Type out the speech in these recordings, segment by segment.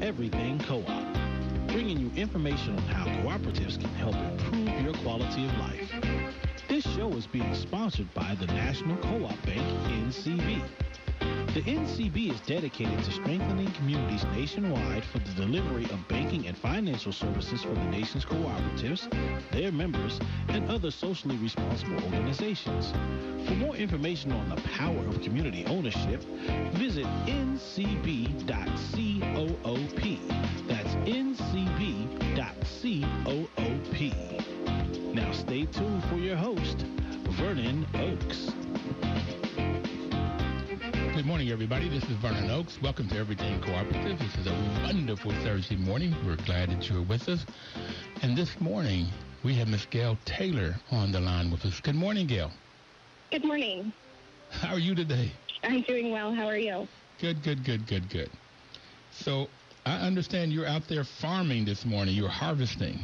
Everything Co-op, bringing you information on how cooperatives can help improve your quality of life. This show is being sponsored by the National Co-op Bank, NCB. The NCB is dedicated to strengthening communities nationwide for the delivery of banking and financial services for the nation's cooperatives, their members, and other socially responsible organizations. For more information on the power of community ownership, visit ncb.coop. That's ncb.coop. Now stay tuned for your host, Vernon Oakes. Good morning, everybody. This is Vernon Oakes. Welcome to Everything Cooperative. This is a wonderful Thursday morning. We're glad that you're with us. And this morning, we have Miss Gail Taylor on the line with us. Good morning, Gail. Good morning. How are you today? I'm doing well. How are you? Good. So I understand you're out there farming this morning. You're harvesting.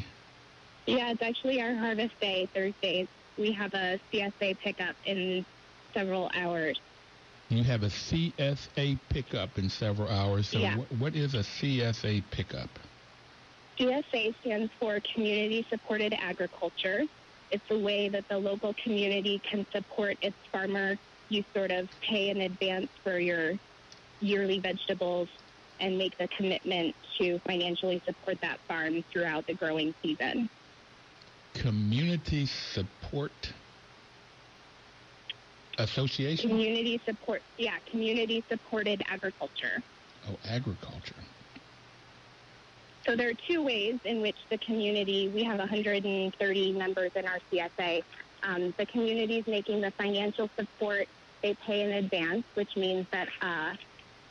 Yeah, it's actually our harvest day, Thursdays. We have a CSA pickup in several hours. You have a CSA pickup in several hours. So yeah. What is a CSA pickup? CSA stands for Community Supported Agriculture. It's a way that the local community can support its farmer. You sort of pay in advance for your yearly vegetables and make the commitment to financially support that farm throughout the growing season. Community Support Association? Community Supported Agriculture. Oh, agriculture. So there are two ways in which the community, we have 130 members in our CSA. The community is making the financial support. They pay in advance, which means that,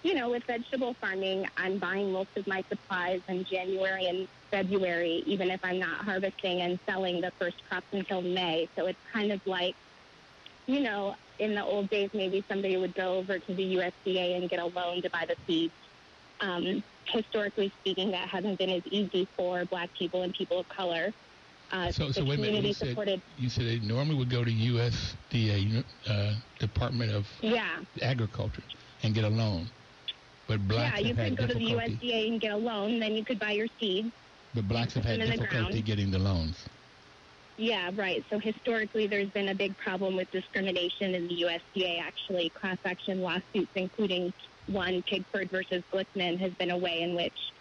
with vegetable farming, I'm buying most of my supplies in January and February, even if I'm not harvesting and selling the first crops until May. So it's kind of like, in the old days, maybe somebody would go over to the USDA and get a loan to buy the seeds. Historically speaking, that hasn't been as easy for Black people and people of color. So wait a minute. You said they normally would go to USDA, Department of Agriculture, and get a loan. But Blacks have had difficulty. Yeah, you could go to the USDA and get a loan, then you could buy your seeds. But Blacks have had difficulty getting the loans. Yeah, right. So historically, there's been a big problem with discrimination in the USDA. Actually, class action lawsuits, including one, Pigford versus Glickman, has been a way in which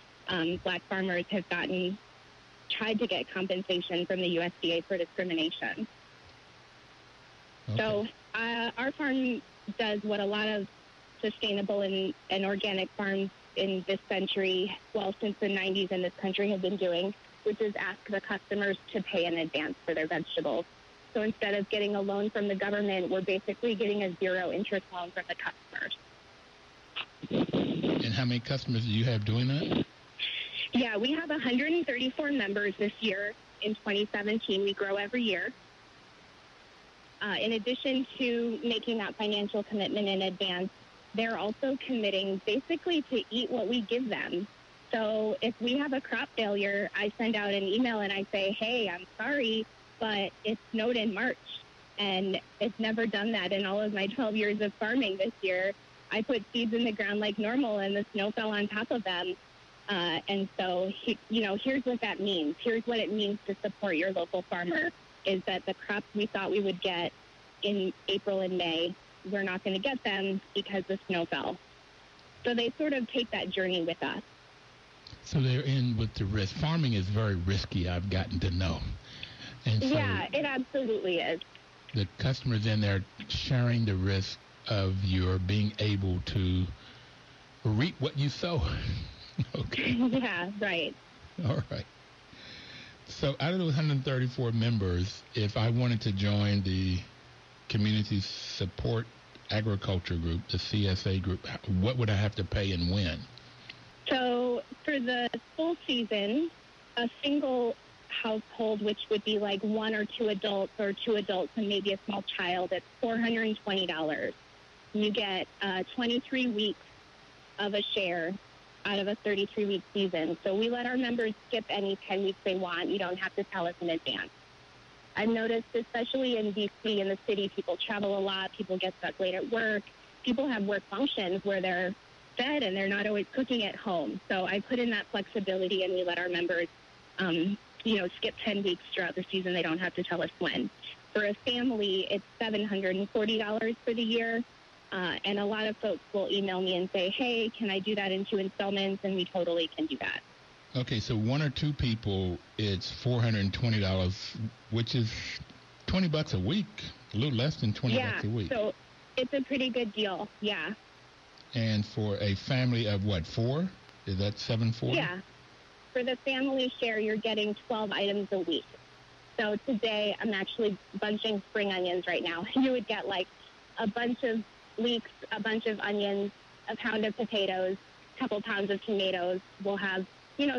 Black farmers have tried to get compensation from the USDA for discrimination. Okay. So our farm does what a lot of sustainable and organic farms in this century, since the 90s in this country, have been doing, which is ask the customers to pay in advance for their vegetables. So instead of getting a loan from the government, we're basically getting a zero interest loan from the customers. And how many customers do you have doing that? Yeah, we have 134 members this year. In 2017, we grow every year. In addition to making that financial commitment in advance, they're also committing basically to eat what we give them. So if we have a crop failure, I send out an email and I say, hey, I'm sorry, but it snowed in March. And it's never done that in all of my 12 years of farming this year. I put seeds in the ground like normal, and the snow fell on top of them. And so, here's what that means. Here's what it means to support your local farmer, is that the crops we thought we would get in April and May, we're not going to get them because the snow fell. So they sort of take that journey with us. So they're in with the risk. Farming is very risky, I've gotten to know. And so yeah, it absolutely is. The customers in there sharing the risk of your being able to reap what you sow. Okay. Yeah, right. All right. So out of the 134 members, if I wanted to join the Community Support Agriculture Group, the CSA group, what would I have to pay and when? So for the full season, a single household, which would be like one or two adults and maybe a small child, it's $420. You get 23 weeks of a share out of a 33-week season. So we let our members skip any 10 weeks they want. You don't have to tell us in advance. I've noticed, especially in D.C., in the city, people travel a lot. People get stuck late at work. People have work functions where they're fed and they're not always cooking at home. So I put in that flexibility, and we let our members, skip 10 weeks throughout the season. They don't have to tell us when. For a family, it's $740 for the year. And a lot of folks will email me and say, hey, can I do that in 2 installments? And we totally can do that. Okay, so 1 or 2 people, it's $420, which is $20 a week, a little less than $20 a week. Yeah, so it's a pretty good deal, yeah. And for a family of what, 4? Is that $740? Yeah. For the family share, you're getting 12 items a week. So today, I'm actually bunching spring onions right now. You would get like a bunch of leeks, a bunch of onions, a pound of potatoes, a couple pounds of tomatoes. We'll have,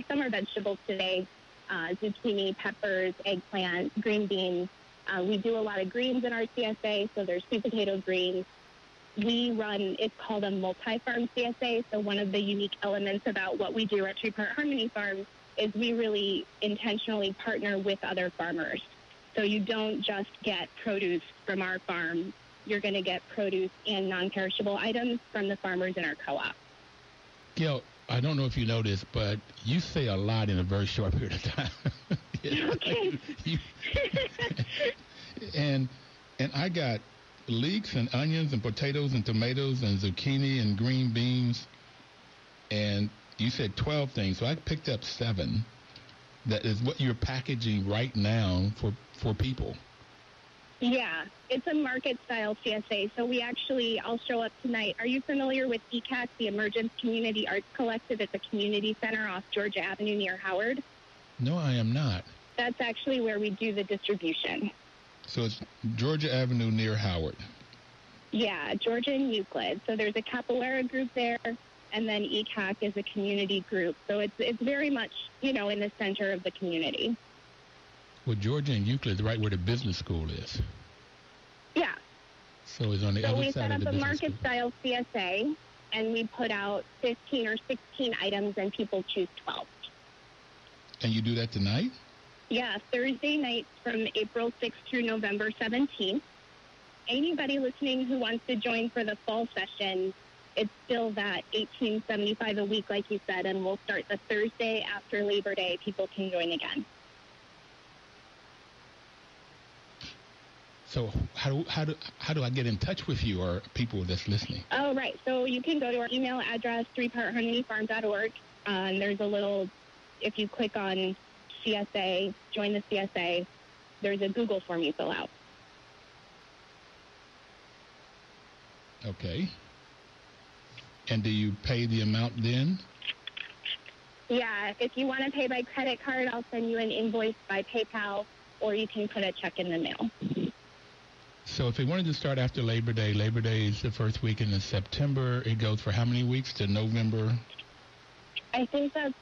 summer vegetables today, zucchini, peppers, eggplant, green beans. We do a lot of greens in our CSA, so there's sweet potato greens. It's called a multi-farm CSA, so one of the unique elements about what we do at Tree Part Harmony Farm is we really intentionally partner with other farmers. So you don't just get produce from our farm. You're going to get produce and non-perishable items from the farmers in our co-op. Gail, I don't know if you know this, but you say a lot in a very short period of time. Okay. And I got leeks and onions and potatoes and tomatoes and zucchini and green beans, and you said 12 things, so I picked up 7. That is what you're packaging right now for people. Yeah, it's a market-style CSA, so I'll show up tonight. Are you familiar with ECAC, the Emergence Community Arts Collective at the community center off Georgia Avenue near Howard? No, I am not. That's actually where we do the distribution. So it's Georgia Avenue near Howard. Yeah, Georgia and Euclid. So there's a capoeira group there, and then ECAC is a community group. So it's very much, in the center of the community. Well, Georgia and Euclid is right where the business school is. Yeah. So it's on the other side of the business school. So we set up a market-style CSA, and we put out 15 or 16 items, and people choose 12. And you do that tonight? Yeah, Thursday night from April 6th through November 17th. Anybody listening who wants to join for the fall session, it's still that $18.75 a week, like you said, and we'll start the Thursday after Labor Day. People can join again. So how do I get in touch with you or people that's listening? Oh, right. So you can go to our email address, threepartharmonyfarm.org. And there's a little, if you click on CSA, join the CSA, there's a Google form you fill out. Okay. And do you pay the amount then? Yeah. If you want to pay by credit card, I'll send you an invoice by PayPal, or you can put a check in the mail. So if they wanted to start after Labor Day is the first weekend in September. It goes for how many weeks to November? I think that's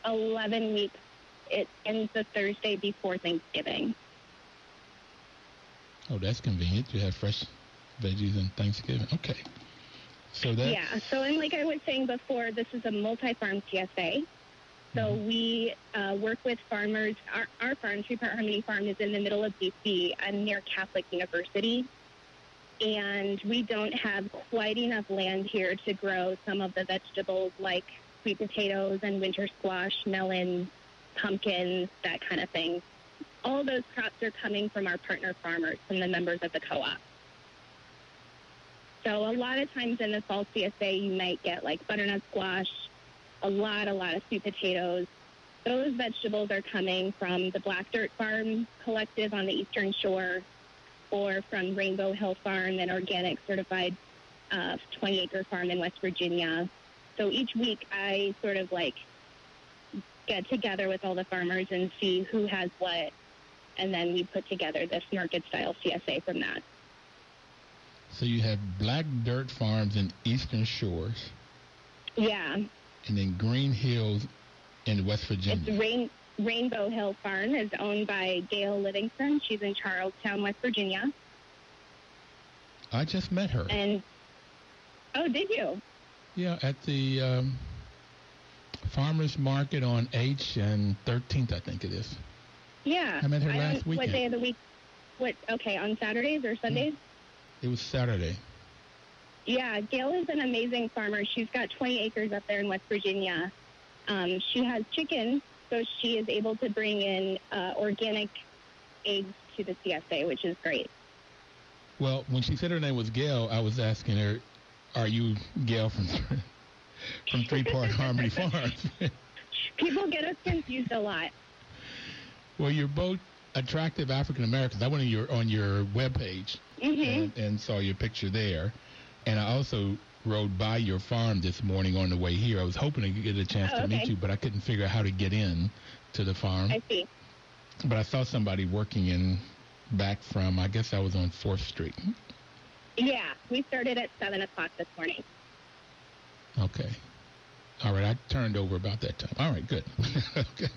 11 weeks. It ends the Thursday before Thanksgiving. Oh, that's convenient. You have fresh veggies on Thanksgiving. Okay. So that. Yeah. So, and like I was saying before, this is a multi-farm CSA. So we work with farmers. Our farm, Tree Part Harmony Farm, is in the middle of D.C. and near Catholic University. And we don't have quite enough land here to grow some of the vegetables like sweet potatoes and winter squash, melons, pumpkins, that kind of thing. All those crops are coming from our partner farmers, from the members of the co-op. So a lot of times in the fall CSA, you might get like butternut squash, a lot of sweet potatoes. Those vegetables are coming from the Black Dirt Farm Collective on the Eastern Shore, or from Rainbow Hill Farm, an organic certified 20-acre farm in West Virginia. So each week I sort of like get together with all the farmers and see who has what, and then we put together this market-style CSA from that. So you have Black Dirt Farms in Eastern Shores. Yeah. And then Green Hills in West Virginia. It's Rainbow Hill Farm is owned by Gail Livingston. She's in Charlestown, West Virginia. I just met her. And oh, did you? Yeah, at the farmers market on H and 13th, I think it is. Yeah. I met her last weekend. What day of the week? On Saturdays or Sundays? It was Saturday. Yeah, Gail is an amazing farmer. She's got 20 acres up there in West Virginia. She has chickens, so she is able to bring in organic eggs to the CSA, which is great. Well, when she said her name was Gail, I was asking her, are you Gail from Three Part Harmony Farms? People get us confused a lot. Well, you're both attractive African Americans. I went on your webpage and saw your picture there. And I also rode by your farm this morning on the way here. I was hoping to get a chance to meet you, but I couldn't figure out how to get in to the farm. I see. But I saw somebody working in back from, I guess I was on 4th Street. Yeah, we started at 7 o'clock this morning. Okay. All right, I turned over about that time. All right, good. Okay.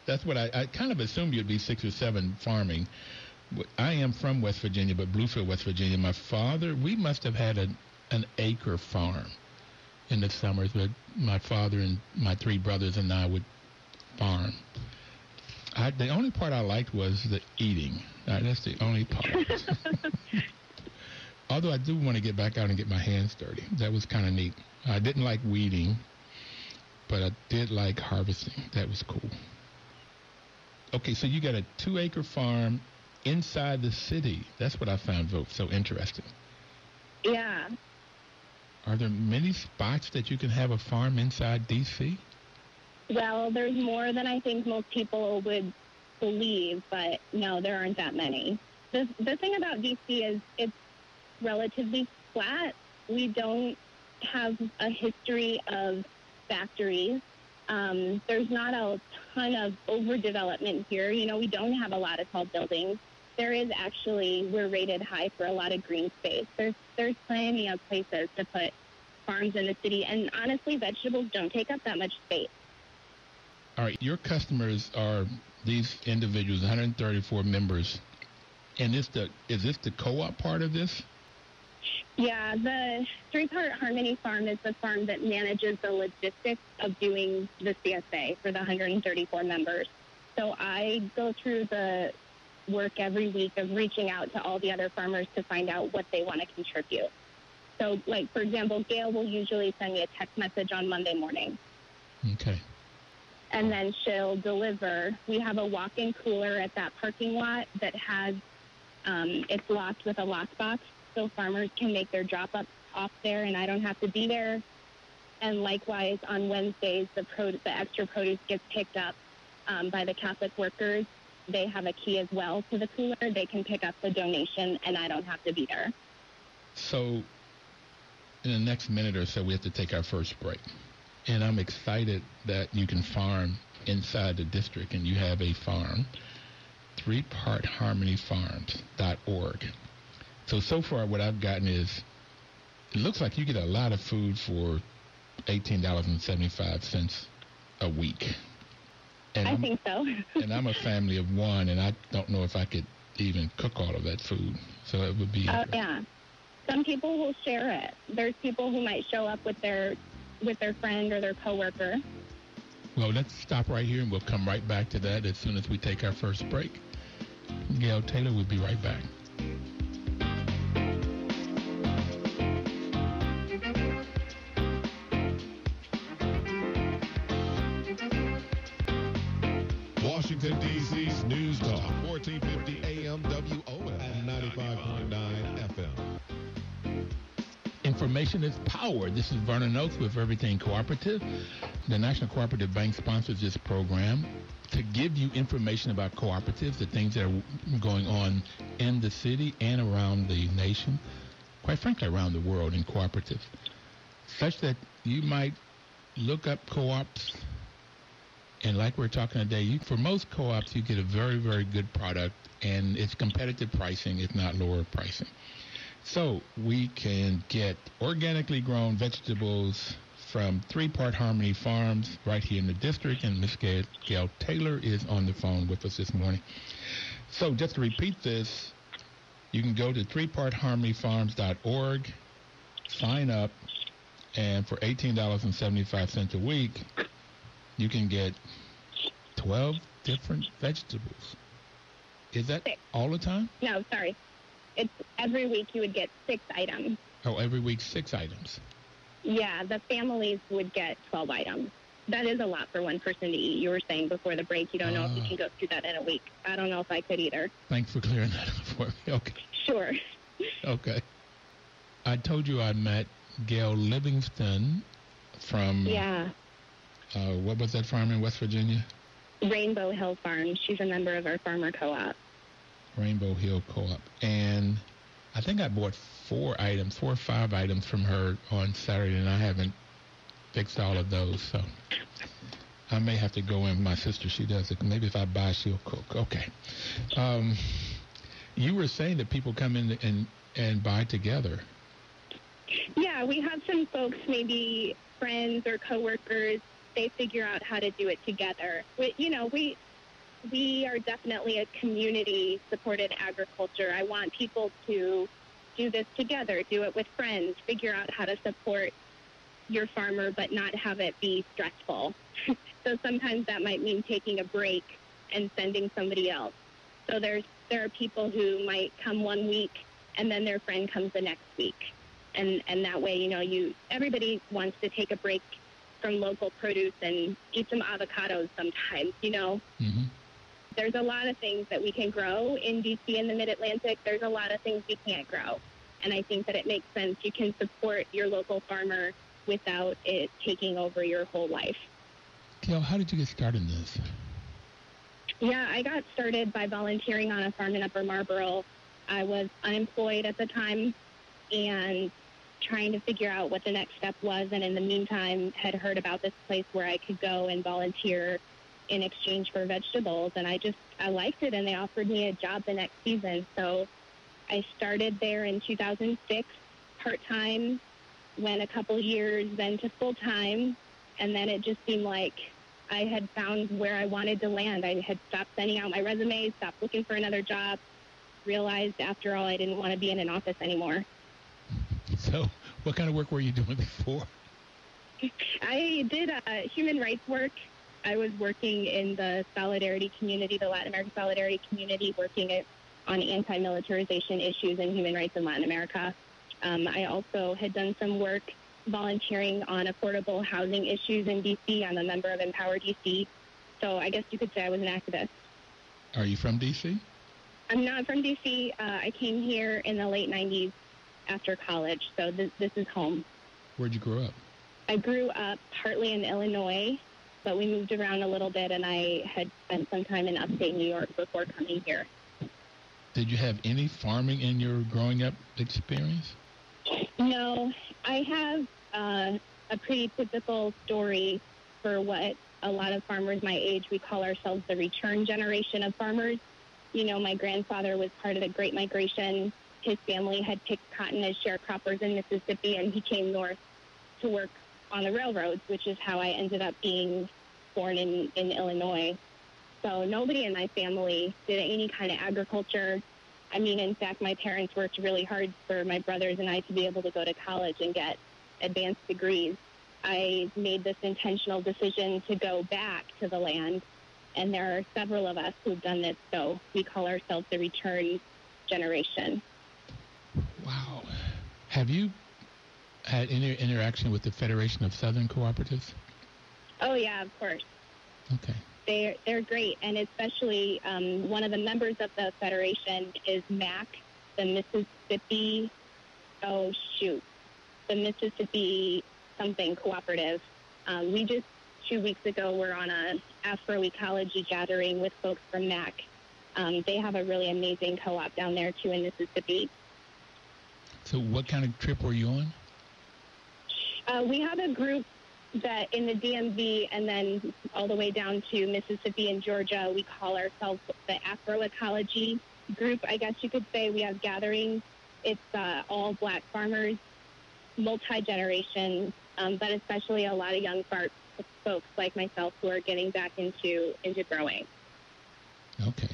That's what I kind of assumed you'd be 6 or 7 farming. I am from West Virginia, but Bluefield, West Virginia. My father, we must have had an acre farm in the summers, but my father and my 3 brothers and I would farm. The only part I liked was the eating. That's the only part. Although I do want to get back out and get my hands dirty. That was kind of neat. I didn't like weeding, but I did like harvesting. That was cool. Okay, so you got a 2-acre farm inside the city. That's what I found so interesting. Yeah. Are there many spots that you can have a farm inside D.C.? Well, there's more than I think most people would believe, but no, there aren't that many. The thing about D.C. is it's relatively flat. We don't have a history of factories. There's not a ton of overdevelopment here. You know, we don't have a lot of tall buildings. There is actually, we're rated high for a lot of green space. There's plenty of places to put farms in the city, and honestly, vegetables don't take up that much space. All right, your customers are these individuals, 134 members, and is this the co-op part of this? Yeah, the 3 Part Harmony Farm is the farm that manages the logistics of doing the CSA for the 134 members. So I go through the work every week of reaching out to all the other farmers to find out what they want to contribute. So, like, for example, Gail will usually send me a text message on Monday morning. Okay. And then she'll deliver. We have a walk-in cooler at that parking lot that has, it's locked with a lockbox, so farmers can make their drop-ups off there, and I don't have to be there. And likewise, on Wednesdays, the extra produce gets picked up by the Catholic workers. They have a key as well to the cooler. They can pick up the donation, and I don't have to be there. So in the next minute or so, we have to take our first break. And I'm excited that you can farm inside the district, and you have a farm, 3partharmonyfarms.org. So far what I've gotten is, it looks like you get a lot of food for $18.75 a week. And I think so. And I'm a family of 1, and I don't know if I could even cook all of that food. So it would be yeah. Some people will share it. There's people who might show up with their friend or their coworker. Well, let's stop right here, and we'll come right back to that as soon as we take our first break. Gail Taylor will be right back. Washington, D.C.'s News Talk, 1450 AM WOL, 95.9 FM. Information is power. This is Vernon Oaks with Everything Cooperative. The National Cooperative Bank sponsors this program to give you information about cooperatives, the things that are going on in the city and around the nation, quite frankly, around the world in cooperatives, such that you might look up co-ops. And like we're talking today, for most co-ops, you get a very, very good product, and it's competitive pricing, if not lower pricing. So we can get organically grown vegetables from 3 Part Harmony Farms right here in the district, and Miss Gail Taylor is on the phone with us this morning. So just to repeat this, you can go to 3partharmonyfarms.org, sign up, and for $18.75 a week, you can get 12 different vegetables. Is that 6. all the time? No, sorry. It's every week you would get 6 items. Oh, every week 6 items. Yeah, the families would get 12 items. That is a lot for one person to eat. You were saying before the break you don't know if you can go through that in a week. I don't know if I could either. Thanks for clearing that up for me. Okay. Sure. Okay. I told you I met Gail Livingston from... Yeah. What was that farm in West Virginia? Rainbow Hill Farm. She's a member of our farmer co-op. Rainbow Hill Co-op. And I think I bought 4 or 5 items from her on Saturday, and I haven't fixed all of those, so I may have to go in. My sister, she does it. Maybe if I buy, she'll cook. Okay. You were saying that people come in and buy together. Yeah, we have some folks, maybe friends or coworkers, they figure out how to do it together. We are definitely a community-supported agriculture. I want people to do this together, do it with friends, figure out how to support your farmer but not have it be stressful. So sometimes that might mean taking a break and sending somebody else. So there are people who might come one week and then their friend comes the next week. And that way, everybody wants to take a break from local produce and eat some avocados sometimes, Mm-hmm. There's a lot of things that we can grow in D.C. and the Mid-Atlantic. There's a lot of things we can't grow. And I think that it makes sense. You can support your local farmer without it taking over your whole life. Gail, how did you get started in this? Yeah, I got started by volunteering on a farm in Upper Marlboro. I was unemployed at the time and trying to figure out what the next step was. And in the meantime, had heard about this place where I could go and volunteer in exchange for vegetables. And I liked it, and they offered me a job the next season. So I started there in 2006, part-time, went a couple years, then to full-time, and then it just seemed like I had found where I wanted to land. I had stopped sending out my resume, stopped looking for another job, realized after all I didn't want to be in an office anymore. So what kind of work were you doing before? I did human rights work. I was working in the solidarity community, the Latin American solidarity community, working on anti-militarization issues and human rights in Latin America. I also had done some work volunteering on affordable housing issues in D.C. I'm a member of Empower D.C., so I guess you could say I was an activist. Are you from D.C.? I'm not from D.C. I came here in the late 90s after college, so this is home. Where'd you grow up? I grew up partly in Illinois, but we moved around a little bit, and I had spent some time in upstate New York before coming here. Did you have any farming in your growing up experience? No, I have a pretty typical story for what a lot of farmers my age, we call ourselves the return generation of farmers. My grandfather was part of the Great Migration. His family had picked cotton as sharecroppers in Mississippi, and he came north to work on the railroads, which is how I ended up being born in Illinois. So nobody in my family did any kind of agriculture. I mean, in fact, my parents worked really hard for my brothers and I to be able to go to college and get advanced degrees. I made this intentional decision to go back to the land, and there are several of us who've done this, so we call ourselves the return generation. Wow. Have you had any interaction with the Federation of Southern Cooperatives? Oh, yeah, of course. Okay. They're great, and especially one of the members of the Federation is MAC, the Mississippi something cooperative. We just 2 weeks ago were on a Afroecology gathering with folks from MAC. They have a really amazing co-op down there too in Mississippi. So what kind of trip were you on? We have a group that in the DMV and then all the way down to Mississippi and Georgia, we call ourselves the Afroecology group, I guess you could say. We have gatherings. It's all black farmers, multi-generation, but especially a lot of young folks like myself who are getting back into growing. Okay.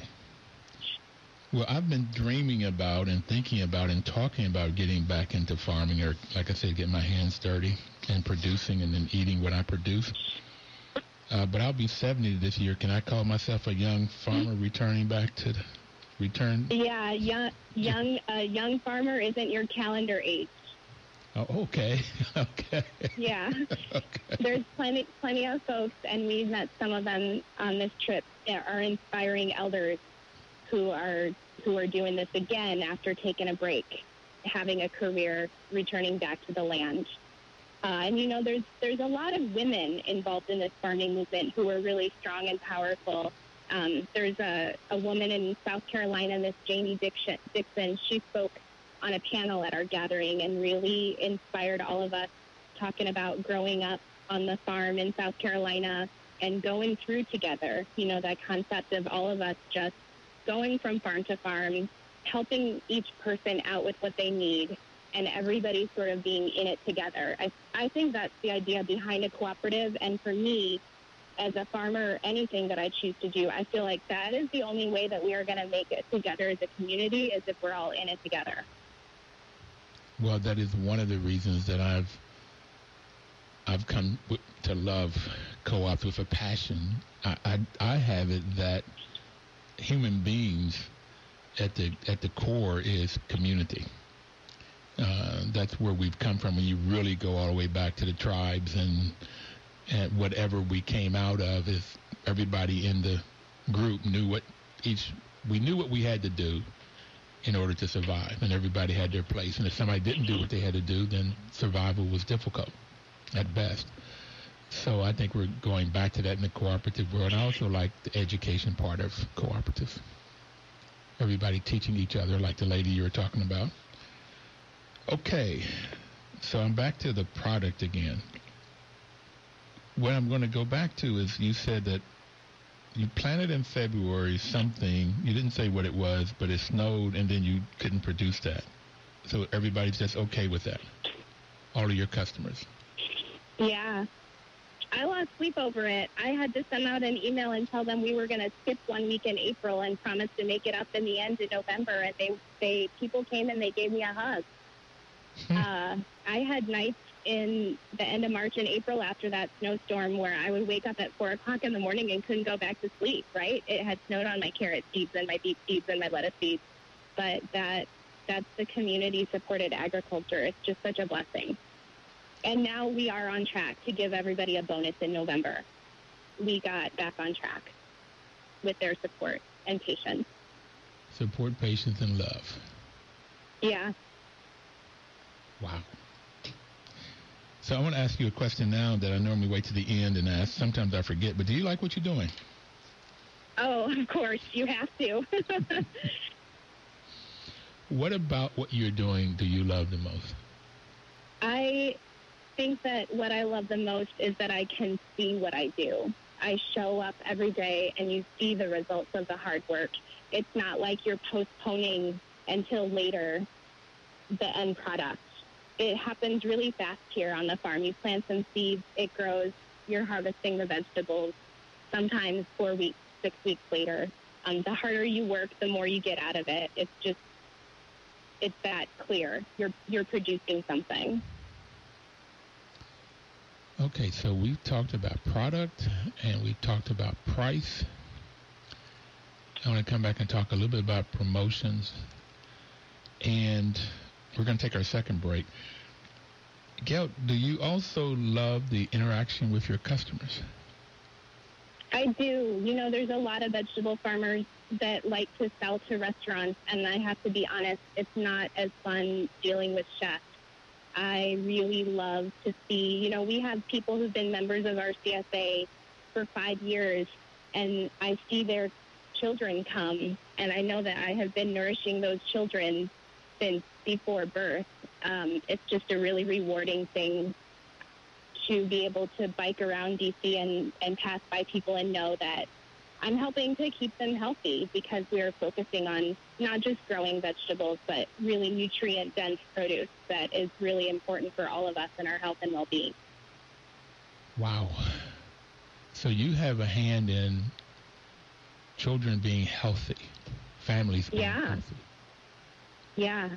Well, I've been dreaming about and thinking about and talking about getting back into farming, or like I said, getting my hands dirty and producing and then eating what I produce. But I'll be 70 this year. Can I call myself a young farmer returning back to the return? Yeah, young farmer isn't your calendar age. Oh, okay. Okay. Yeah. Okay. There's plenty of folks, and we've met some of them on this trip that are inspiring elders who are doing this again after taking a break, having a career, returning back to the land. And there's a lot of women involved in this farming movement who are really strong and powerful. There's a woman in South Carolina, Miss Janie Dixon. She spoke on a panel at our gathering and really inspired all of us, talking about growing up on the farm in South Carolina and going through together, that concept of all of us just going from farm to farm, helping each person out with what they need, and everybody sort of being in it together. I think that's the idea behind a cooperative, and for me, as a farmer, anything that I choose to do, I feel like that is the only way that we are going to make it together as a community, is if we're all in it together. Well, that is one of the reasons that I've come to love co-ops with a passion. I have it that human beings at the core is community. That's where we've come from. When you really go all the way back to the tribes and whatever we came out of, is everybody in the group knew what we had to do in order to survive, and everybody had their place. And if somebody didn't do what they had to do, then survival was difficult at best. So I think we're going back to that in the cooperative world. I also like the education part of cooperatives. Everybody teaching each other, like the lady you were talking about. Okay, so I'm back to the product again. What I'm going to go back to is, you said that you planted in February something, you didn't say what it was, but it snowed and then you couldn't produce that. So everybody's just okay with that, all of your customers. Yeah. I lost sleep over it. I had to send out an email and tell them we were going to skip 1 week in April and promise to make it up in the end of November. And people came and they gave me a hug. I had nights in the end of March and April after that snowstorm where I would wake up at 4 o'clock in the morning and couldn't go back to sleep, right? It had snowed on my carrot seeds and my beet seeds and my lettuce seeds. But that's the community-supported agriculture. It's just such a blessing. And now we are on track to give everybody a bonus in November. We got back on track with their support and patience. Support, patience, and love. Yeah. Wow. So I want to ask you a question now that I normally wait to the end and ask. Sometimes I forget, but do you like what you're doing? Oh, of course. You have to. What about what you're doing do you love the most? I think that what I love the most is that I can see what I do. I show up every day and you see the results of the hard work. It's not like you're postponing until later the end product. It happens really fast here on the farm. You plant some seeds, it grows, you're harvesting the vegetables, sometimes 4 weeks, 6 weeks later. The harder you work, the more you get out of it. It's that clear. You're producing something. Okay, so we've talked about product and we talked about price. I want to come back and talk a little bit about promotions, and we're going to take our second break. Gail, do you also love the interaction with your customers? I do. There's a lot of vegetable farmers that like to sell to restaurants, and I have to be honest, it's not as fun dealing with chefs. I really love to see, we have people who've been members of our CSA for 5 years, and I see their children come, and I know that I have been nourishing those children since before birth. It's just a really rewarding thing to be able to bike around DC and pass by people and know that I'm helping to keep them healthy, because we are focusing on not just growing vegetables, but really nutrient-dense produce that is really important for all of us in our health and well-being. Wow. So you have a hand in children being healthy, families being healthy. Yeah.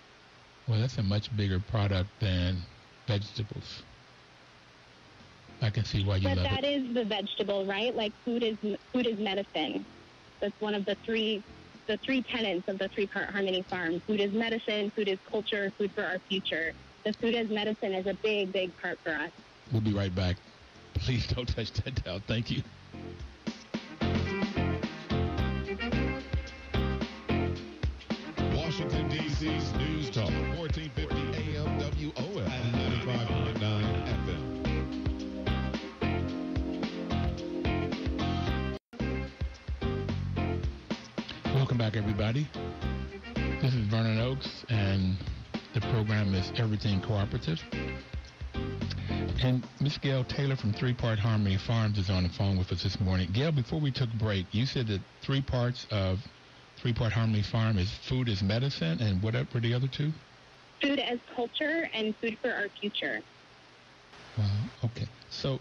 Well, that's a much bigger product than vegetables. I can see why you love it. But that is the vegetable, right? Like food is medicine. That's one of the three tenets of the three-part harmony farm. Food is medicine, food is culture, food for our future. the food as medicine is a big, big part for us. We'll be right back. Please don't touch that dial. Thank you. Washington, D.C.'s News Talk, 1450 AM WOF and 95.9 FM. Welcome back, everybody. This is Vernon Oakes, and the program is Everything Cooperative. And Miss Gail Taylor from Three Part Harmony Farms is on the phone with us this morning. Gail, before we took a break, you said that 3 parts of Three Part Harmony Farm is food as medicine, and what were the other 2? Food as culture and food for our future. Wow, okay. So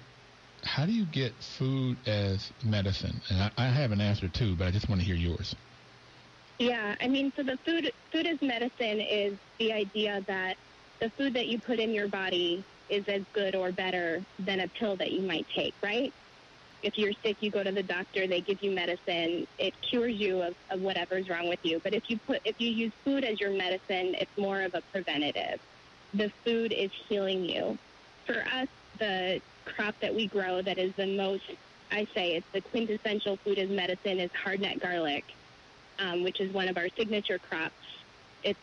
how do you get food as medicine? And I have an answer too, but I just want to hear yours. Yeah, I mean, so the food as medicine is the idea that the food that you put in your body is as good or better than a pill that you might take, right? If you're sick, you go to the doctor, they give you medicine, it cures you of whatever's wrong with you. But if you use food as your medicine, it's more of a preventative. The food is healing you. For us, the crop that we grow that is the most, I say, it's the quintessential food as medicine is hardneck garlic, which is one of our signature crops. It's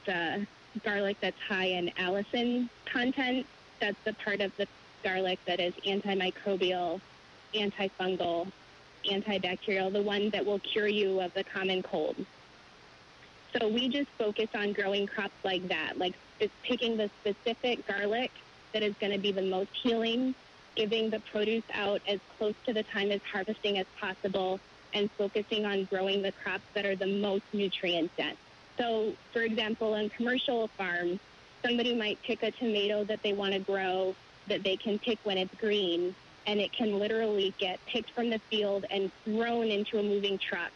garlic that's high in allicin content. That's the part of the garlic that is antimicrobial, antifungal, antibacterial, the one that will cure you of the common cold. So we just focus on growing crops like that, like picking the specific garlic that is going to be the most healing, giving the produce out as close to the time of harvesting as possible, and focusing on growing the crops that are the most nutrient dense. So, for example, on commercial farms, somebody might pick a tomato that they want to grow that they can pick when it's green, and it can literally get picked from the field and thrown into a moving truck.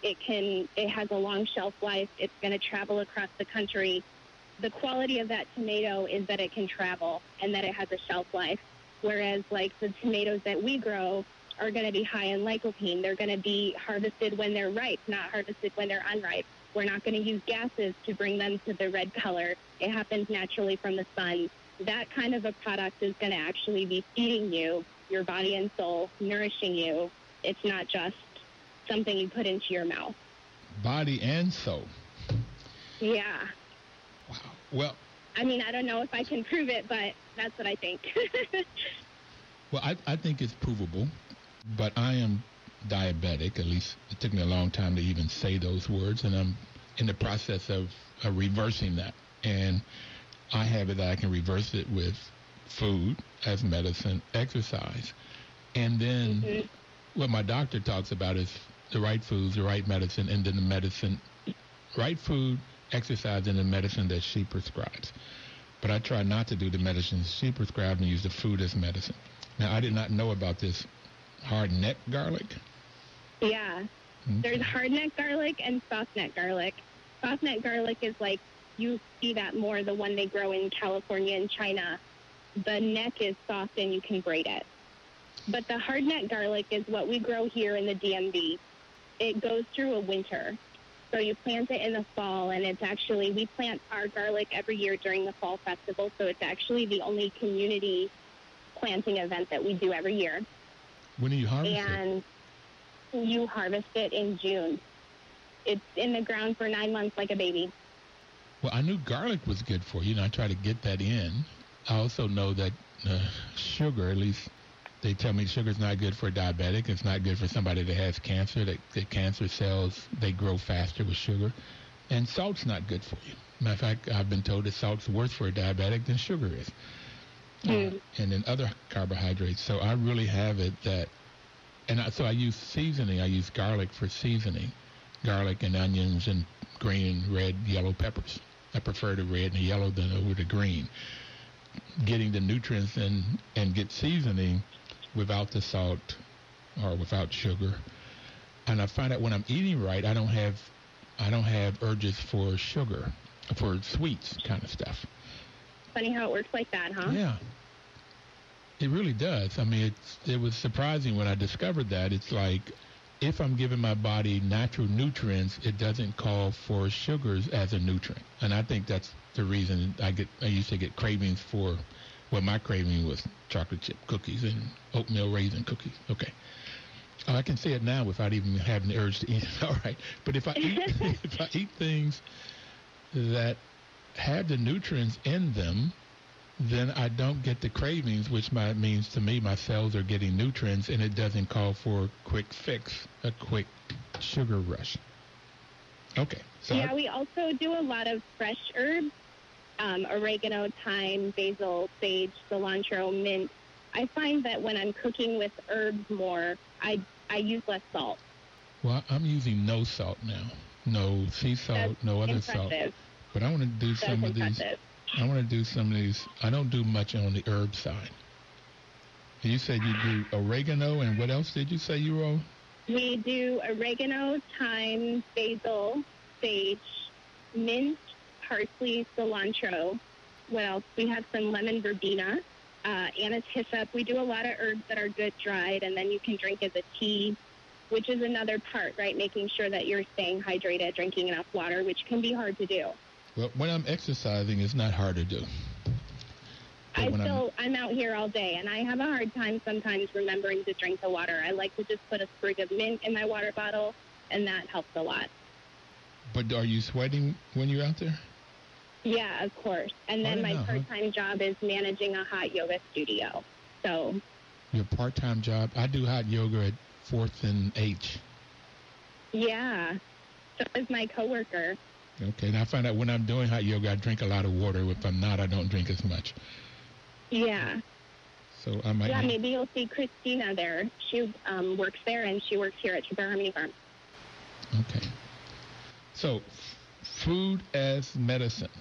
It has a long shelf life. It's going to travel across the country. The quality of that tomato is that it can travel and that it has a shelf life, whereas like the tomatoes that we grow are going to be high in lycopene. They're going to be harvested when they're ripe, not harvested when they're unripe. We're not going to use gases to bring them to the red color. It happens naturally from the sun. That kind of a product is going to actually be feeding you, your body and soul, nourishing you. It's not just something you put into your mouth. Body and soul. Yeah. Wow. Well, I mean, I don't know if I can prove it, but that's what I think. Well, I think it's provable, but I am diabetic. At least it took me a long time to even say those words, and I'm in the process of reversing that. And I have it that I can reverse it with food as medicine, exercise. And then what my doctor talks about is the right foods, the right medicine, and then the medicine, right food, exercise, and the medicine that she prescribes. But I try not to do the medicine she prescribes and use the food as medicine. Now, I did not know about this hard neck garlic. Yeah. Okay. There's hard neck garlic and soft neck garlic. Soft neck garlic is like, you see that more, the one they grow in California and China. The neck is soft and you can grate it. But the hard neck garlic is what we grow here in the DMV. It goes through a winter. So you plant it in the fall, and it's actually, we plant our garlic every year during the fall festival, so it's actually the only community planting event that we do every year. When do you harvest it? And you harvest it in June. It's in the ground for 9 months like a baby. Well, I knew garlic was good for you, and I try to get that in. I also know that sugar, at least they tell me sugar's not good for a diabetic. It's not good for somebody that has cancer, that cancer cells, they grow faster with sugar. And salt's not good for you. Matter of fact, I've been told that salt's worse for a diabetic than sugar is. And then other carbohydrates. So I really have it that, so I use seasoning. I use garlic for seasoning, garlic and onions and green, red, yellow peppers. I prefer the red and the yellow than over the green. Getting the nutrients in and get seasoning without the salt or without sugar. And I find out when I'm eating right, I don't have urges for sugar, for sweets kind of stuff. Funny how it works like that, huh? Yeah. It really does. I mean, it was surprising when I discovered that. It's like if I'm giving my body natural nutrients, it doesn't call for sugars as a nutrient. And I think that's the reason I used to get cravings for, well, my craving was chocolate chip cookies and oatmeal raisin cookies. Okay. Oh, I can say it now without even having the urge to eat it. All right. But if I eat things that have the nutrients in them, then I don't get the cravings, which means to me my cells are getting nutrients, and it doesn't call for a quick fix, a quick sugar rush. Okay. So yeah, we also do a lot of fresh herbs, oregano, thyme, basil, sage, cilantro, mint. I find that when I'm cooking with herbs more, I use less salt. Well, I'm using no salt now. No sea salt, no other salt. But I want to do some of these. I want to do some of these. I don't do much on the herb side. You said you do oregano, and what else did you say you roll? We do oregano, thyme, basil, sage, mint, parsley, cilantro. What else? We have some lemon verbena, anise hyssop. We do a lot of herbs that are good dried, and then you can drink as a tea, which is another part, right? Making sure that you're staying hydrated, drinking enough water, which can be hard to do. Well, when I'm exercising, it's not hard to do. I'm out here all day, and I have a hard time sometimes remembering to drink the water. I like to just put a sprig of mint in my water bottle, and that helps a lot. But are you sweating when you're out there? Yeah, of course. And then my part-time job is managing a hot yoga studio. So your part-time job? I do hot yoga at 4th and H. Yeah. So is my coworker. Okay, and I find out when I'm doing hot yoga, I drink a lot of water. If I'm not, I don't drink as much. Yeah. So I might. Yeah, maybe you'll see Christina there. She works there, and she works here at Trevor Harmony Farm. Okay. So, food as medicine.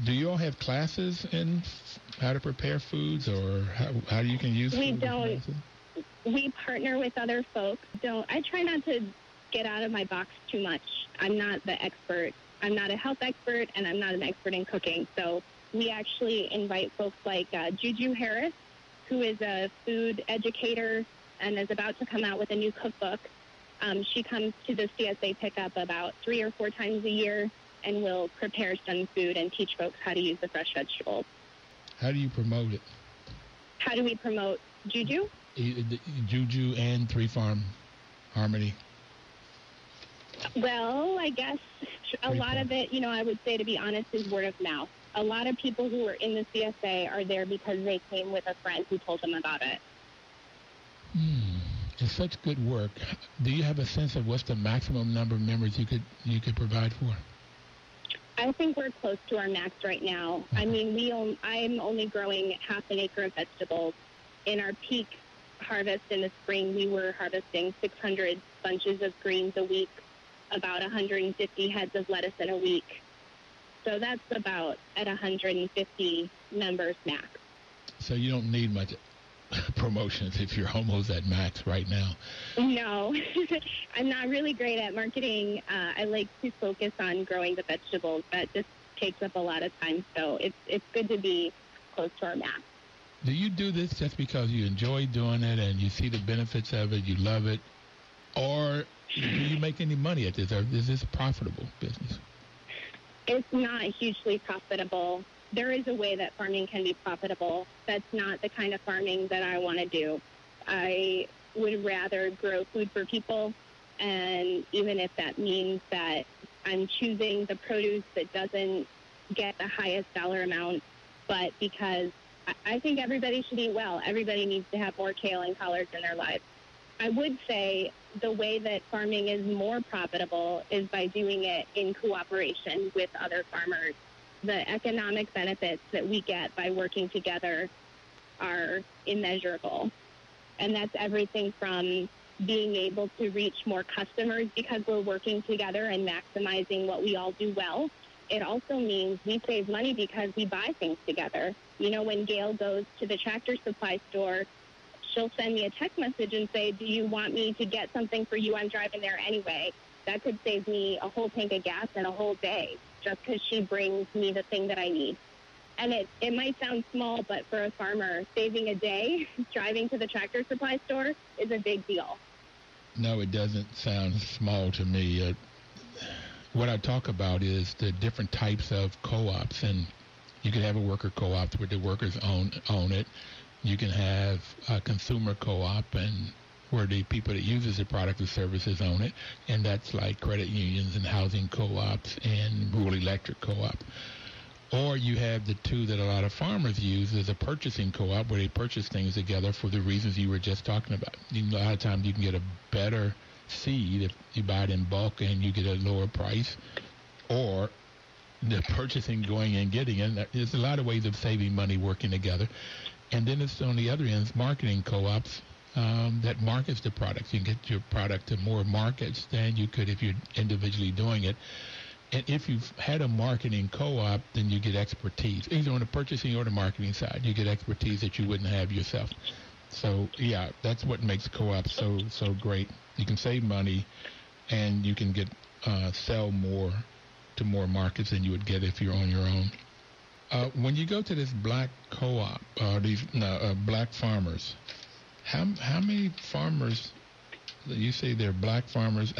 Do you all have classes in how to prepare foods, or how you can use food? We don't. We partner with other folks. I try not to get out of my box too much. I'm not the expert. I'm not a health expert, and I'm not an expert in cooking. So we actually invite folks like Juju Harris, who is a food educator and is about to come out with a new cookbook. She comes to the CSA pickup about 3 or 4 times a year and will prepare some food and teach folks how to use the fresh vegetables. How do you promote it? How do we promote Juju? Juju and 3 Farm Harmony. Well, I guess a lot of it, I would say, to be honest, is word of mouth. A lot of people who are in the CSA are there because they came with a friend who told them about it. It's such good work. Do you have a sense of what's the maximum number of members you could provide for? I think we're close to our max right now. Okay. I mean, I'm only growing half an acre of vegetables. In our peak harvest in the spring, we were harvesting 600 bunches of greens a week, about 150 heads of lettuce in a week. So that's about at 150 members max. So you don't need much promotions if you're almost at max right now. No, I'm not really great at marketing. I like to focus on growing the vegetables. That just takes up a lot of time. So it's good to be close to our max. Do you do this just because you enjoy doing it and you see the benefits of it, you love it, or do you make any money at this, or is this a profitable business? It's not hugely profitable. There is a way that farming can be profitable. That's not the kind of farming that I want to do. I would rather grow food for people, and even if that means that I'm choosing the produce that doesn't get the highest dollar amount, but because I think everybody should eat well. Everybody needs to have more kale and collards in their lives. I would say the way that farming is more profitable is by doing it in cooperation with other farmers. The economic benefits that we get by working together are immeasurable. And that's everything from being able to reach more customers because we're working together and maximizing what we all do well. It also means we save money because we buy things together. When Gail goes to the tractor supply store, she'll send me a text message and say, do you want me to get something for you? I'm driving there anyway. That could save me a whole tank of gas and a whole day just because she brings me the thing that I need. And it might sound small, but for a farmer, saving a day driving to the tractor supply store is a big deal. No, it doesn't sound small to me. What I talk about is the different types of co-ops, and you can have a worker co-op where the workers own it. You can have a consumer co-op, and where the people that uses the product or services own it, and that's like credit unions and housing co-ops and rural electric co-op. Or you have the two that a lot of farmers use as a purchasing co-op, where they purchase things together for the reasons you were just talking about. A lot of times you can get a better seed if you buy it in bulk and you get a lower price, or the purchasing going and getting it. There's a lot of ways of saving money working together. And then it's on the other end, marketing co-ops that markets the products. You can get your product to more markets than you could if you're individually doing it. And if you've had a marketing co-op, then you get expertise. Either on the purchasing or the marketing side, you get expertise that you wouldn't have yourself. So, yeah, that's what makes co-ops so great. You can save money, and you can get sell more to more markets than you would get if you're on your own. When you go to this black co-op, these black farmers, how many farmers, you say they're black farmers,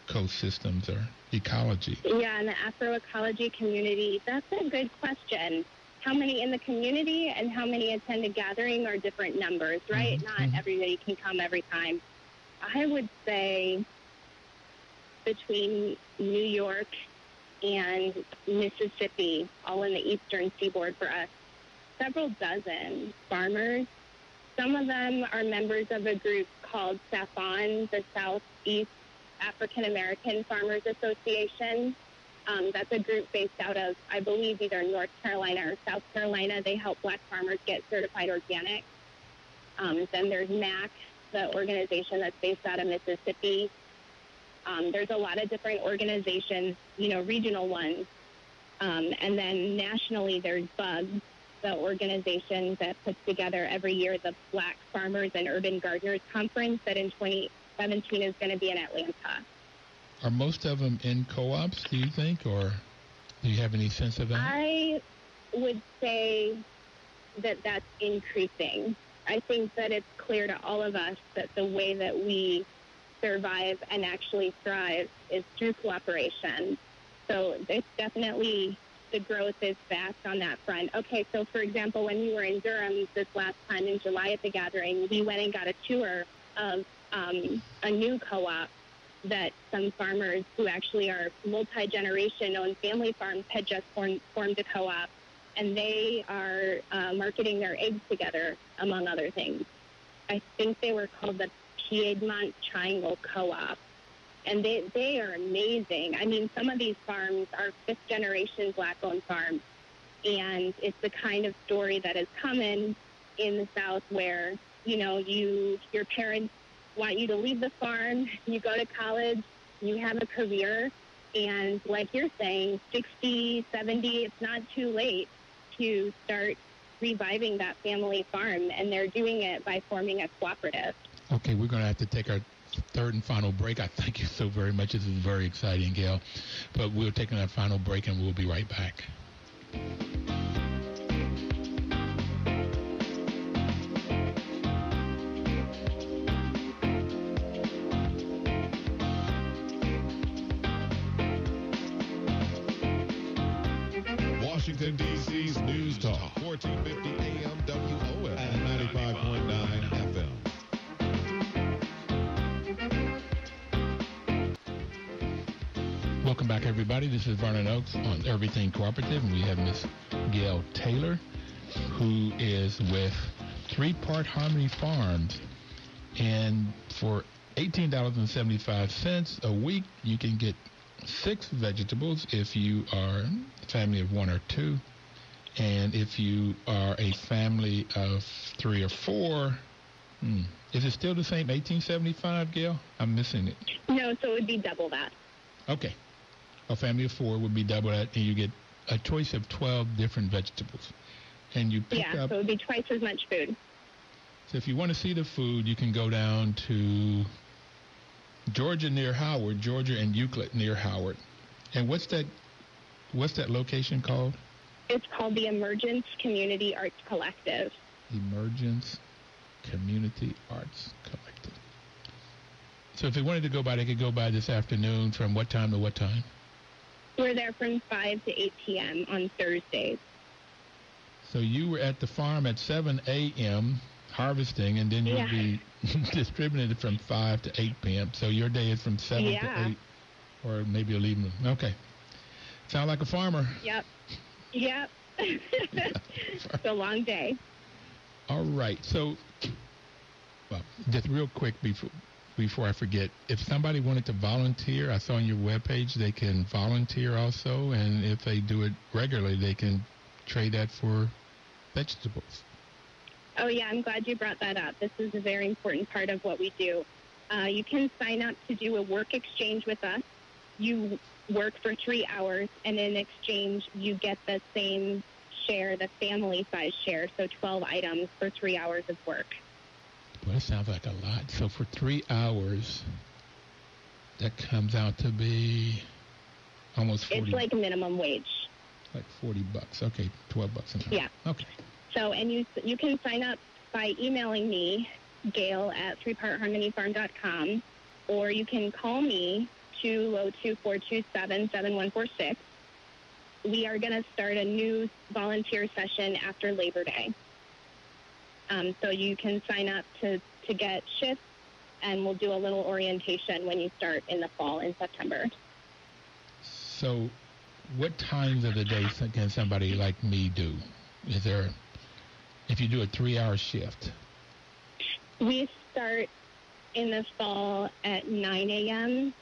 ecosystems or ecology? Yeah, in the Afro-ecology community, that's a good question. How many in the community and how many attend a gathering are different numbers, right? Not everybody can come every time. I would say between New York and Mississippi, all in the eastern seaboard for us, several dozen farmers. Some of them are members of a group called SAFON, the Southeast African American Farmers Association. That's a group based out of, I believe, either North Carolina or South Carolina. They help black farmers get certified organic. Then there's MAC, the organization that's based out of Mississippi. There's a lot of different organizations, regional ones. And then nationally, there's BUGS, the organization that puts together every year the Black Farmers and Urban Gardeners Conference that in 2017 is going to be in Atlanta. Are most of them in co-ops, do you think, or do you have any sense of that? I would say that that's increasing. I think that it's clear to all of us that the way that we survive and actually thrive is through cooperation. So it's definitely, the growth is fast on that front. Okay, so for example, when we were in Durham this last time in July at the gathering, we went and got a tour of a new co-op that some farmers who actually are multi-generation owned family farms had just formed a co-op, and they are marketing their eggs together, among other things. I think they were called the Piedmont Triangle Co-op, and they are amazing. I mean, some of these farms are fifth-generation Black-owned farms, and it's the kind of story that is common in the South where, your parents want you to leave the farm, you go to college, you have a career, and like you're saying, 60, 70, it's not too late to start reviving that family farm, and they're doing it by forming a cooperative. Okay, we're going to have to take our third and final break. I thank you so very much. This is very exciting, Gail. But we're taking our final break, and we'll be right back. Washington, D.C.'s News Talk, 1450 AM WOF and 95.9 FM. Welcome back, everybody. This is Vernon Oakes on Everything Cooperative, and we have Miss Gail Taylor, who is with Three Part Harmony Farms. And for $18.75 a week, you can get 6 vegetables if you are a family of 1 or 2. And if you are a family of 3 or 4, is it still the same $18.75, Gail? I'm missing it. No, so it would be double that. Okay. A family of 4 would be double that, and you get a choice of 12 different vegetables. And you pick up... so it would be twice as much food. So if you want to see the food, you can go down to Georgia near Howard, Georgia and Euclid near Howard. And what's that location called? It's called the Emergence Community Arts Collective. Emergence Community Arts Collective. So if they wanted to go by, they could go by this afternoon from what time to what time? We're there from 5 to 8 p.m. on Thursdays. So you were at the farm at 7 a.m. harvesting, and then you'll be distributed from 5 to 8 p.m. So your day is from 7 to 8, or maybe you'll even. Okay. Sound like a farmer. Yep. It's a long day. All right. So, well, just real quick before I forget, if somebody wanted to volunteer, I saw on your webpage they can volunteer also, and if they do it regularly, they can trade that for vegetables. Oh, yeah, I'm glad you brought that up. This is a very important part of what we do. You can sign up to do a work exchange with us. You work for 3 hours, and in exchange, you get the same share, the family size share, so 12 items for 3 hours of work. Well, that sounds like a lot. So for 3 hours, that comes out to be almost 40. It's like minimum wage. Like $40. Okay, $12 an hour. Yeah. Okay. So, and you can sign up by emailing me, Gail at 3partharmonyfarm.com, or you can call me 202-427-7146. We are going to start a new volunteer session after Labor Day. So you can sign up to get shifts, and we'll do a little orientation when you start in the fall in September. So what times of the day can somebody like me do? Is there, if you do a 3-hour shift? We start in the fall at 9 a.m.,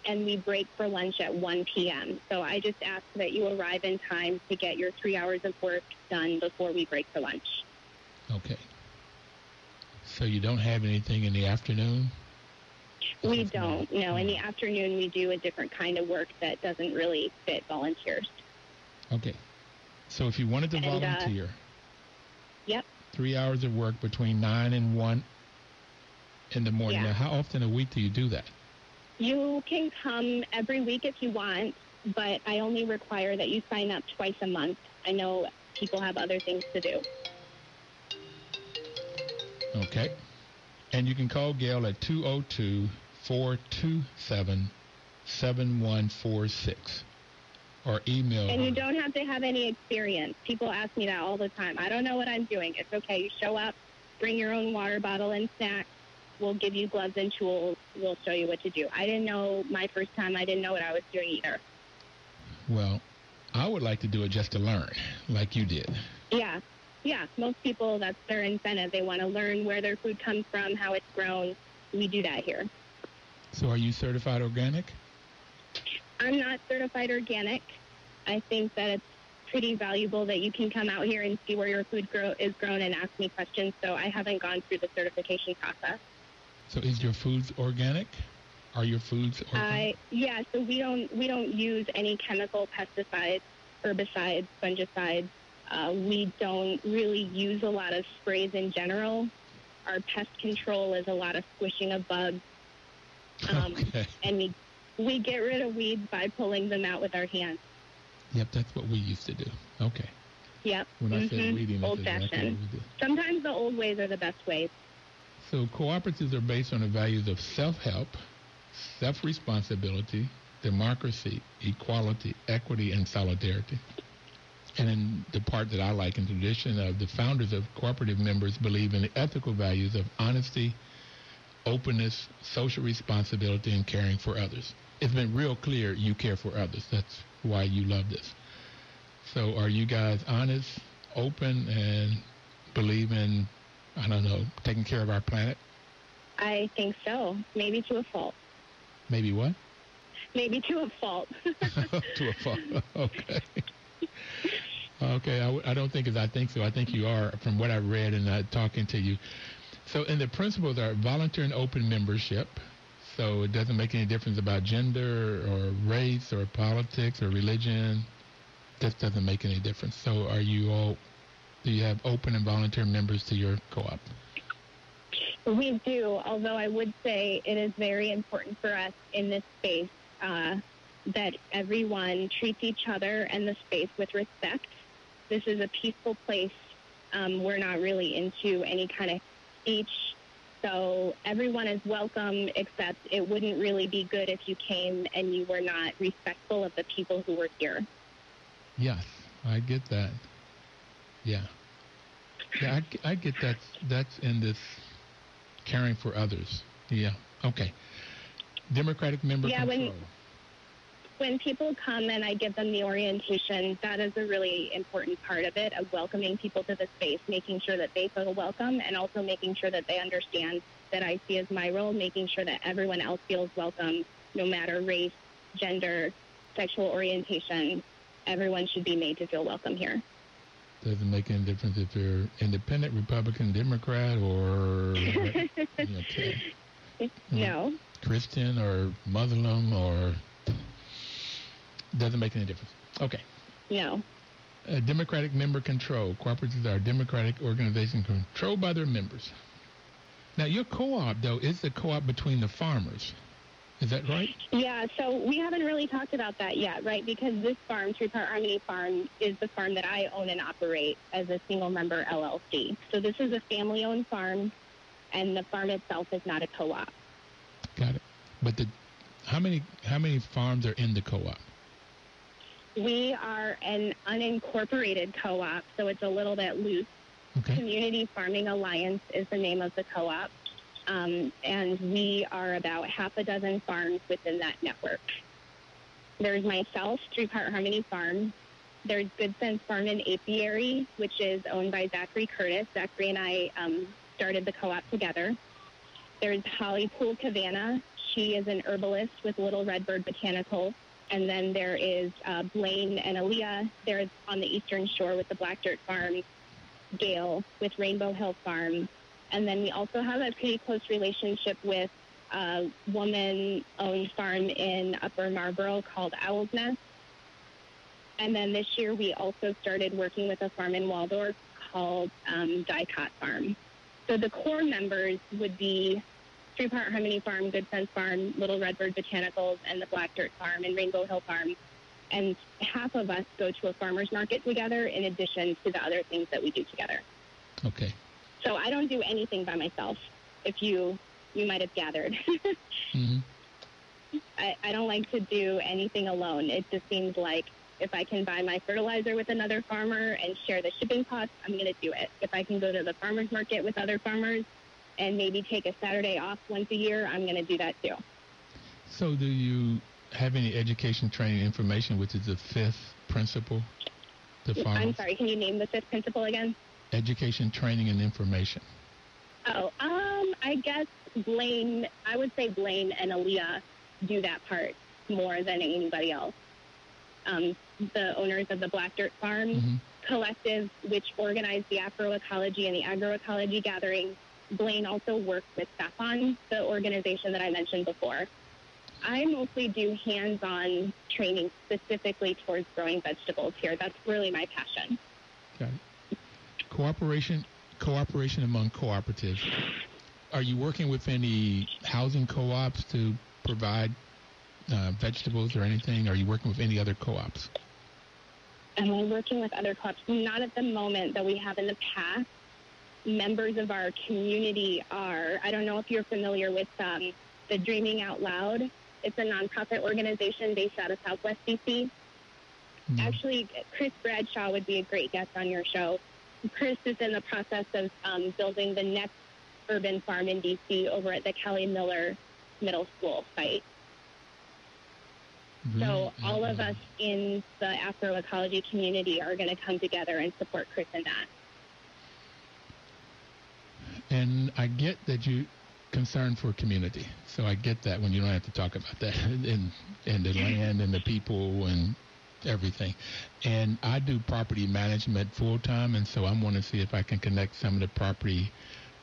and we break for lunch at 1 p.m. So I just ask that you arrive in time to get your 3 hours of work done before we break for lunch. Okay. So you don't have anything in the afternoon? We don't. No, in the afternoon we do a different kind of work that doesn't really fit volunteers. Okay. So if you wanted to volunteer, yep. 3 hours of work between 9 and 1 in the morning. Yeah. Now, how often a week do you do that? You can come every week if you want, but I only require that you sign up twice a month. I know people have other things to do. Okay. And you can call Gail at 202-427-7146 or email And her. you don't have to have any experience. People ask me that all the time. I don't know what I'm doing. It's okay. You show up, bring your own water bottle and snacks. We'll give you gloves and tools. We'll show you what to do. I didn't know my first time. I didn't know what I was doing either. Well, I would like to do it just to learn, like you did. Yeah. Most people, that's their incentive. They want to learn where their food comes from, how it's grown. We do that here. So are you certified organic? I'm not certified organic. I think that it's pretty valuable that you can come out here and see where your food is grown and ask me questions. So I haven't gone through the certification process. So is your foods organic? Are your foods organic? Yeah, so we don't use any chemical pesticides, herbicides, fungicides. We don't really use a lot of sprays in general. Our pest control is a lot of squishing of bugs. Okay. And we get rid of weeds by pulling them out with our hands. Yep, that's what we used to do. Okay. Yep. When I said weeding, that's exactly what we did. Sometimes the old ways are the best ways. So cooperatives are based on the values of self-help, self-responsibility, democracy, equality, equity, and solidarity. And in the part that I like in tradition of the founders of cooperative members believe in the ethical values of honesty, openness, social responsibility, and caring for others. It's been real clear you care for others. That's why you love this. So are you guys honest, open, and believe in, I don't know, taking care of our planet? I think so. Maybe to a fault. Maybe what? Maybe to a fault. To a fault. Okay. Okay, I don't think I think so. I think you are, from what I read and talking to you. So, and the principles are volunteer and open membership. So it doesn't make any difference about gender or race or politics or religion. This doesn't make any difference. So do you have open and volunteer members to your co-op? We do, although I would say it is very important for us in this space that everyone treats each other and the space with respect. This is a peaceful place. We're not really into any kind of speech So everyone is welcome, except it wouldn't really be good if you came and you were not respectful of the people who were here. Yes, I get that. Yeah. Yeah, I get that. That's in this caring for others. Yeah. Okay. Democratic member control. When people come and I give them the orientation, that is a really important part of it, of welcoming people to the space, making sure that they feel welcome, and also making sure that they understand that I see as my role, making sure that everyone else feels welcome, no matter race, gender, sexual orientation. Everyone should be made to feel welcome here. Doesn't make any difference if you're independent, Republican, Democrat, or No. Christian or Muslim, or doesn't make any difference. Okay. No. Democratic member control. Cooperatives are democratic organizations controlled by their members. Now, your co-op, though, is the co-op between the farmers. Is that right? Yeah, so we haven't really talked about that yet, right? Because this farm, Three Part Harmony Farm, is the farm that I own and operate as a single-member LLC. So this is a family-owned farm, and the farm itself is not a co-op. Got it. But how many farms are in the co-op? We are an unincorporated co-op, so it's a little bit loose. Okay. Community Farming Alliance is the name of the co-op, and we are about half a dozen farms within that network. There's myself, Three Part Harmony Farm. There's Good Sense Farm and Apiary, which is owned by Zachary Curtis. Zachary and I started the co-op together. There's Holly Pool Cavana. She is an herbalist with Little Redbird Botanicals. And then there is Blaine and Aaliyah. They're on the Eastern Shore with the Black Dirt Farm. Gail with Rainbow Hill Farm. And then we also have a pretty close relationship with a woman-owned farm in Upper Marlboro called Owl's Nest. And then this year we also started working with a farm in Waldorf called Dicot Farm. So the core members would be Three Part Harmony Farm, Good Sense Farm, Little Redbird Botanicals, and the Black Dirt Farm and Rainbow Hill Farm. And half of us go to a farmer's market together in addition to the other things that we do together. Okay. So I don't do anything by myself, if you might have gathered. Mm-hmm. I don't like to do anything alone. It just seems like if I can buy my fertilizer with another farmer and share the shipping costs, I'm going to do it. If I can go to the farmer's market with other farmers and maybe take a Saturday off once a year, I'm going to do that too. So do you have any education, training, information, which is the fifth principle to farmers? I'm sorry, can you name the fifth principle again? Education, training, and information. Oh, I guess I would say Blaine and Aaliyah do that part more than anybody else. The owners of the Black Dirt Farm Collective, which organized the Afroecology and the Agroecology gathering. Blaine also works with SAFON, the organization that I mentioned before. I mostly do hands-on training specifically towards growing vegetables here. That's really my passion. Got it. Cooperation among cooperatives. Are you working with any housing co-ops to provide vegetables or anything? Are you working with any other co-ops? Am I working with other co-ops? Not at the moment, that we have in the past. Members of our community are. I don't know if you're familiar with the Dreaming Out Loud. It's a nonprofit organization based out of Southwest D.C. Actually, Chris Bradshaw would be a great guest on your show. Chris is in the process of building the next urban farm in D.C. over at the Kelly Miller Middle School site. So all of us in the Afroecology community are going to come together and support Chris in that. And I get that you're concerned for community. So I get that when you don't have to talk about that and the land and the people and everything. And I do property management full time, and so I'm want to see if I can connect some of the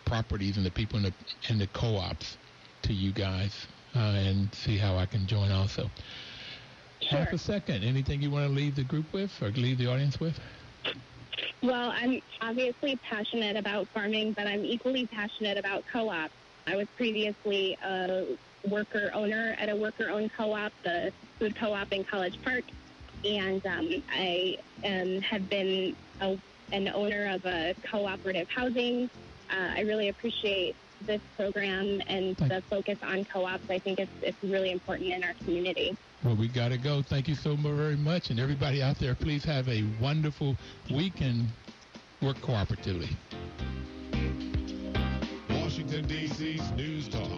properties and the people in the co-ops to you guys and see how I can join also. Sure. Half a second. Anything you want to leave the group with or leave the audience with? Well, I'm obviously passionate about farming, but I'm equally passionate about co-ops. I was previously a worker owner at a worker-owned co-op, the food co-op in College Park, and I have been an owner of a cooperative housing I really appreciate this program and the focus on co-ops. I think it's really important in our community. Well, we got to go. Thank you so very much. And everybody out there, please have a wonderful week and work cooperatively. Washington, D.C.'s News Talk,